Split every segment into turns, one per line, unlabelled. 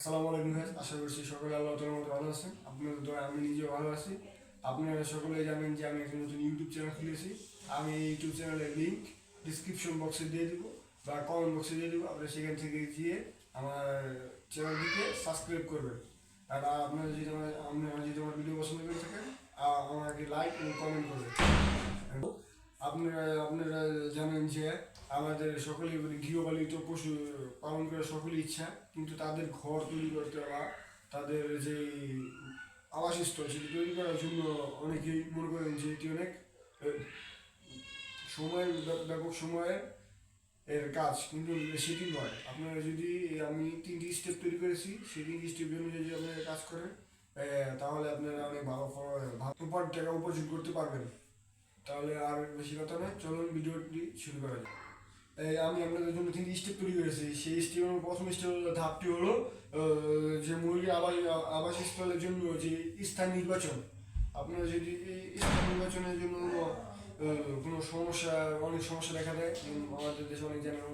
আসসালামু আলাইকুম ভাই, আশা করছি সকলে আল্লাহ তাআলার মতো ভালো আছেন। আপনাদের দোয়ায় আমি নিজেও ভালো আছি। আপনারা সকলেই জানেন যে আমি একটা নতুন ইউটিউব চ্যানেল খুলেছি। আমি এই ইউটিউব চ্যানেলের লিঙ্ক ডিসক্রিপশন বক্সে দিয়ে দিব বা কমেন্ট বক্সে দিয়ে দিব। আপনারা সেখান থেকে গিয়ে আমার চ্যানেলটিকে সাবস্ক্রাইব করবেন। আর আপনারা যদি আমার ভিডিও পছন্দ করে থাকেন আমাকে লাইক এবং কমেন্ট করবেন। আপনারা জানেন যে আমাদের সকলেই গৃহপালিত পশু পালন করার সকলেই ইচ্ছা, কিন্তু তাদের ঘর তৈরি করতে বা তাদের যে আবাসস্থল সেটি তৈরি করার জন্য অনেকেই মনে করেন যে এটি অনেক সময়ের ব্যাপক সময়ের এর কাজ, কিন্তু সেটি নয়। আপনারা যদি আমি 3টি স্টেপ তৈরি করেছি, সেই 3টি স্টেপ অনুযায়ী যদি আপনারা কাজ করেন তাহলে আপনারা অনেক ভালো টাকা উপার্জন করতে পারবেন। তাহলে আর বেশি কথা নয়, চলুন ভিডিওটি শুরু করা যাক। আমি আপনাদের জন্য 3টি স্টেপ তৈরি করেছি। সেই স্টেপের প্রথম স্টেপ ধাপটি হলো যে মুরগি আবাসস্থলের জন্য যে স্থান নির্বাচন। আপনারা যদি এই স্থান নির্বাচনের জন্য কোনো অনেক সমস্যা দেখা দেয়। আমাদের দেশে অনেক জায়গায়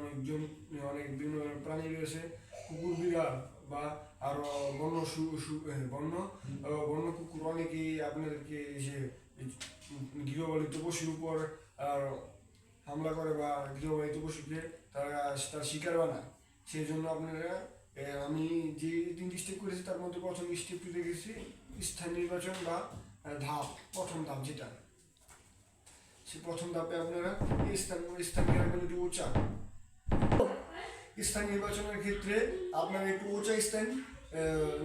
অনেক বিভিন্ন প্রাণী রয়েছে, কুকুর, বিড়াল বা আরও বন্য কুকুর অনেকেই আপনাদেরকে যে গৃহপালিত পশুর উপর হামলা করে বা গৃহপালিত পশুকে তার শিকার বানায়। সেই জন্য আপনারা আমি যে 3টি স্টেপ করেছি তার মধ্যে প্রথম স্টেপটি দেখেছি স্থান নির্বাচন বা প্রথম ধাপ যেটা, সে প্রথম ধাপে আপনারা স্থান একটু উঁচা স্থান নির্বাচনের ক্ষেত্রে আপনারা একটু উঁচা স্থান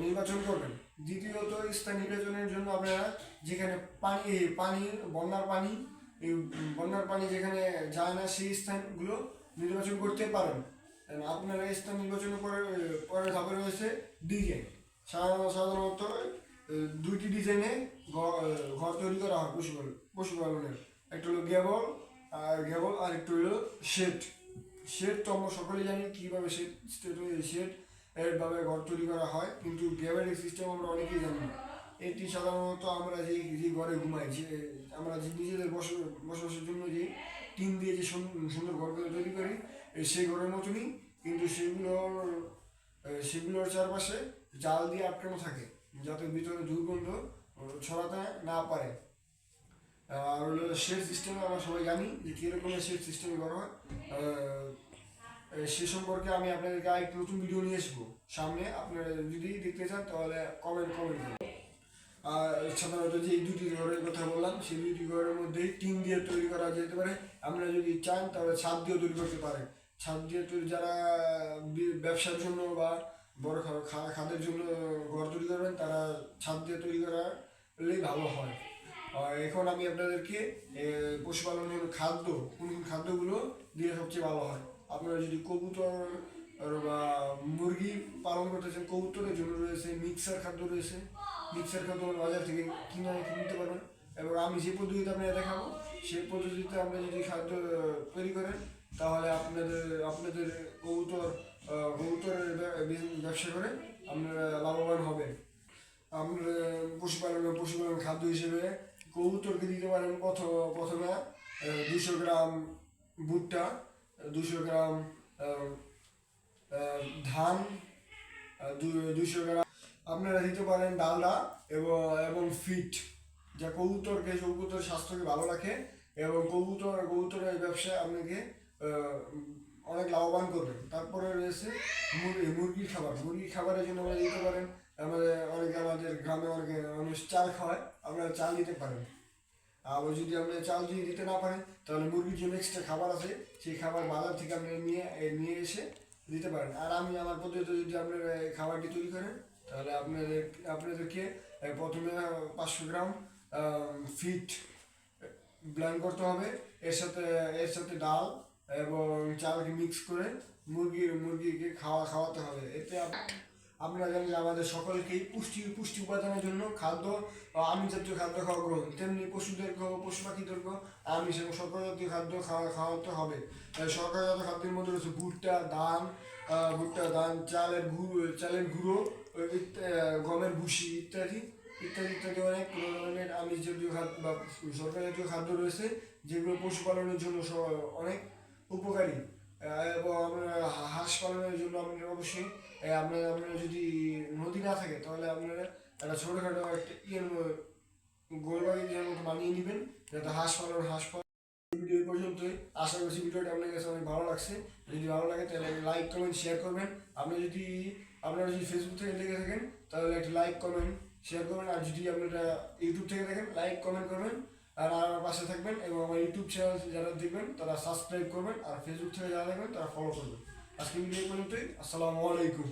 নির্বাচন করবেন। দ্বিতীয়ত, স্থান নির্বাচনের জন্য আপনারা যেখানে বন্যার পানি যেখানে যায় না সেই স্থানগুলো নির্বাচন করতে পারেন। আপনারা স্থান নির্বাচনের পরে ধাপে রয়েছে ডিজাইন। সাধারণত 2টি ডিজাইনে ঘর তৈরি করা হয় পশুপালনের। একটা হলো গ্যাবল আর একটু হলো শেড। তো আমরা সকলেই জানি কীভাবে শেড এরভাবে ঘর তৈরি করা হয়, কিন্তু গ্যাবেলের সিস্টেম আমরা অনেকেই জানি না। এটি সাধারণত আমরা যে ঘরে ঘুমাই, যে আমরা যে নিজেদের বসবাসের জন্য যে টিন দিয়ে যে সুন্দর ঘর তৈরি করি সেই ঘরের মতনই, কিন্তু সেগুলোর চারপাশে জাল দিয়ে আটকানো থাকে যাতে ভিতরে দুর্গন্ধ ছড়াতে না পারে। আর হলো শেড সিস্টেম, আমরা সবাই জানি যে কীরকমের শেড সিস্টেম করা হয়। সে সম্পর্কে আমি আপনাদেরকে আরেকটি নতুন ভিডিও নিয়ে আসবো সামনে। আপনারা যদি দেখতে চান তাহলে কমেন্ট করুন। আর সাধারণত যে 2টি ঘরের কথা বললাম, সেই 2টি ঘরের মধ্যেই টিন দিয়ে তৈরি করা যেতে পারে। আপনারা যদি চান তাহলে ছাদ দিয়েও তৈরি করতে পারেন। ছাদ দিয়ে তৈরি যারা ব্যবসার জন্য বা বড় খাদের জন্য ঘর তৈরি করবেন, তারা ছাদ দিয়ে তৈরি করলেই ভালো হয়। এখন আমি আপনাদেরকে পশুপালনের কোন খাদ্যগুলো দিলে সবচেয়ে ভালো হয়। আপনারা যদি কবুতর বা মুরগি পালন করতে চান, কবুতরের জন্য রয়েছে মিক্সার খাদ্য রয়েছে। মিক্সার খাদ্য বাজার থেকে কিনতে পারবেন। এবং আমি যে পদ্ধতিতে আপনারা দেখাবো সেই পদ্ধতিতে আপনারা যদি খাদ্য তৈরি করেন তাহলে আপনাদের কবুতরের ব্যবসা করে আপনারা লাভবান হবেন। আপনারা পশুপালন খাদ্য হিসেবে কবুতরকে দিতে পারেন প্রথমে 200 গ্রাম ভুট্টা, 200 গ্রাম ধান, 200 গ্রাম আপনারা দিতে পারেন ডালডা এবং ফিট, যা কবুতরের স্বাস্থ্যকে ভালো রাখে এবং কবুতরের ব্যবসায় আপনাকে অনেক লাভবান করবে। তারপরে রয়েছে মুরগির খাবারের জন্য আমরা দিতে পারেন। আমাদের গ্রামে মানুষ চাল খাওয়ায়, আপনারা চাল দিতে পারেন। আবার যদি আপনি চাল দিয়ে দিতে না পারেন তাহলে মুরগির জন্য এক্সট্রা খাবার আছে, সেই খাবার বাজার থেকে আপনি নিয়ে এসে দিতে পারেন। আর আমি আমার পদ্ধতিতে যদি আপনারা খাবারটি তৈরি করেন তাহলে আপনাদেরকে প্রথমে 500 গ্রাম ফিট ব্লেন্ড করতে হবে। এর সাথে ডাল এবং চালকে মিক্স করে মুরগিকে খাওয়াতে হবে। এতে আপনারা জানেন যে আমাদের সকলকেই পুষ্টি উপাদানের জন্য আমিষ জাতীয় খাদ্য খাওয়া গ্রহণ, তেমনি পশু পাখিদেরকেও আমিষ এবং শর্করা জাতীয় খাদ্য খাওয়াতে হবে। শর্করাজাত খাদ্যের মধ্যে রয়েছে ভুট্টা, ধান, চালের গুঁড়ো, গমের ভুসি ইত্যাদি অনেক ধরনের আমিষ জাতীয় খাদ্য বা শর্করা জাতীয় খাদ্য রয়েছে, যেগুলো পশুপালনের জন্য অনেক উপকারী। এবং আপনার হাঁস পালনের জন্য আপনার অবশ্যই আপনার যদি নদী না থাকে তাহলে আপনারা একটা ছোটোখাটো একটা গোলবাগিচার মতো বানিয়ে নেবেন, যাতে হাঁস পালন। ভিডিও এই পর্যন্তই। আশা করছি ভিডিওটা আপনার কাছে অনেক ভালো লাগছে। যদি ভালো লাগে তাহলে লাইক কমেন্ট শেয়ার করবেন। আপনারা যদি ফেসবুক থেকে দেখে থাকেন তাহলে একটা লাইক কমেন্ট শেয়ার করবেন, আর যদি আপনারা ইউটিউব থেকে দেখেন লাইক কমেন্ট করবেন আর আমার পাশে থাকবেন, এবং আমার ইউটিউব চ্যানেল যারা দেখবেন তারা সাবস্ক্রাইব করবেন, আর ফেসবুক থেকে যারা দেখবেন তারা ফলো করবেন। আজকে ভিডিও এই পর্যন্তই। আসসালামু আলাইকুম।